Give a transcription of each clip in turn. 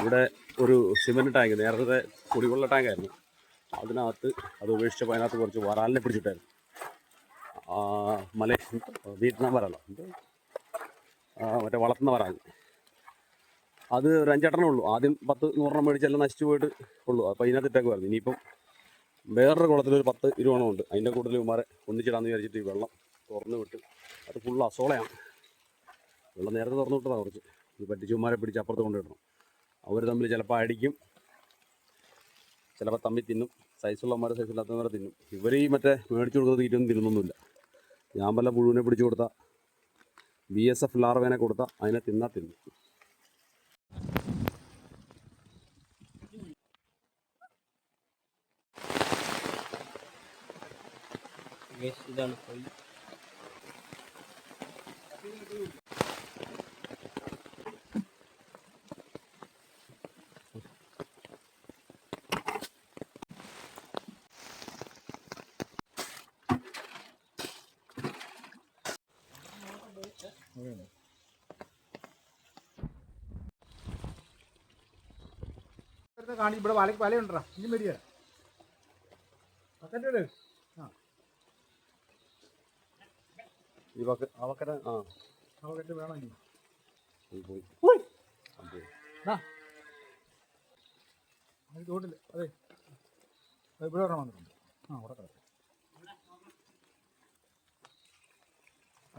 ഇവിടെ ഒരു cement tank, നേരത്തെ കുടിവെള്ള ടാങ്കായിരുന്നു. അതിനകത്ത് അത് ഉപേക്ഷിച്ചപ്പോൾ അതിനകത്ത് കുറച്ച് വരാലിനെ പിടിച്ചിട്ടായിരുന്നു. വിയറ്റ്നാം വരാലോ, മറ്റേ വളർത്തുന്ന വരാൽ. അത് ഒരു 5-6 ഉള്ളൂ. ആദ്യം 10-100 മേടിച്ചെല്ലാം നശിച്ചു പോയിട്ട് ഉള്ളൂ. അപ്പോൾ ഇതിനകത്ത് ഇട്ടേക്കുമായിരുന്നു. ഇനിയിപ്പം വേറൊരു കുളത്തിലൊരു 10-20 ഉണ്ട്. അതിൻ്റെ കൂടുതൽ ഇവന്മാരെ ഒന്നിച്ചിടാന്ന് വിചാരിച്ചിട്ട് ഈ വെള്ളം തുറന്ന് വിട്ട്. അത് ഫുള്ള് അസോളയാണ്. വെള്ളം നേരത്തെ തുറന്നു വിട്ടതാണ്. കുറച്ച് ഈ പറ്റിച്ചുമാരെ പിടിച്ച് അപ്പുറത്ത് കൊണ്ടുവിടണം. അവർ തമ്മിൽ ചിലപ്പോൾ അടിക്കും, ചിലപ്പോൾ തമ്മിൽ തിന്നും. സൈസുള്ളമാരെ സൈസില്ലാത്തവരെ തിന്നും. ഇവർ ഈ മറ്റേ മേടിച്ചു കൊടുക്കുന്നത് തീറ്റൊന്നും തിന്നൊന്നുമില്ല. ഞാൻ വല്ല പുഴുവിനെ പിടിച്ചു കൊടുത്താൽ, BSF ലാർവേനെ കൊടുത്താൽ അതിനെ തിന്നാൽ തിന്നും. ഇതാണ് പോയി. കാണി ഇവിടെ വലയുണ്ടാ ഇനി വരിക പക്കറ്റ് അവക്കറ്റ് വേണം ഇനി തോട്ടില്. അതെ ഇവിടെ ഒരെണ്ണം വന്നിട്ടുണ്ട്. അവിടെ കിടക്കും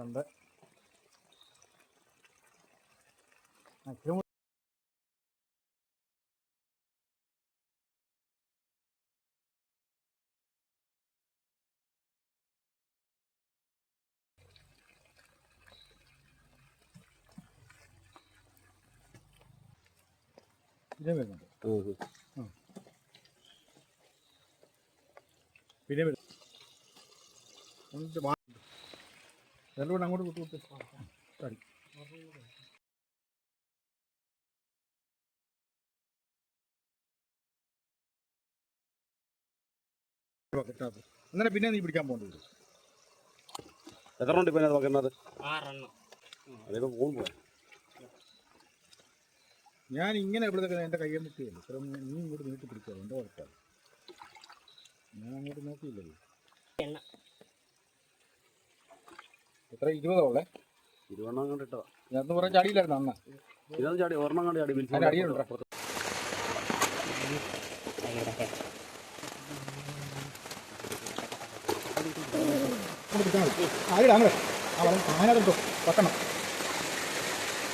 ഉണ്ട്. പിന്നെ വരുന്നുണ്ട്. പിന്നെ വരും. എല്ലാം അങ്ങോട്ട് വിട്ടു കളി. അങ്ങനെ പിന്നെ നീ പിടിക്കാൻ പോകേണ്ടി വരും. എത്ര ഉണ്ട് പിന്നെ നോക്കുന്നത്? 6 അതൊക്കെ പോകുമ്പോൾ ഞാൻ ഇങ്ങനെ ഇവിടുത്തെ എൻ്റെ കയ്യിൽ നിൽക്കുകയില്ല. ഇത്ര നീ ഇങ്ങോട്ട് നീട്ടി പിടിക്കുക. എൻ്റെ കുഴപ്പമില്ല. ഞാൻ അങ്ങോട്ട് നോക്കിയില്ലല്ലോ. എത്ര 20 ഉള്ളേ? 20 അങ്ങോട്ട് ഇട്ടോ. ഞാൻ പറഞ്ഞ ചാടിയില്ലായിരുന്നു അന്ന്. ഇതൊന്നും ചാടി, ഒരെണ്ണം കണ്ട് ചാടി. അടിയുണ്ടോ? ആയിടാ അങ്ങനെ ആനോ പക്കണം.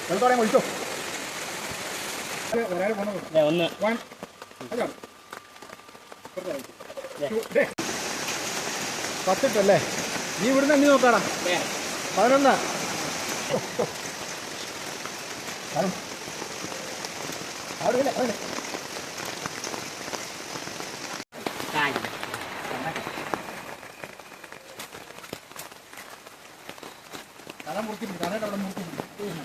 വെള്ളത്തോടെ ഒഴിച്ചോ. പത്തിട്ടല്ലേ? നീ ഇവിടുന്ന് എണ്ണി നോക്കാടാ. 11 തല മുറിക്കുന്നു. തലയുടെ അവിടെ മുറിക്കുന്നു.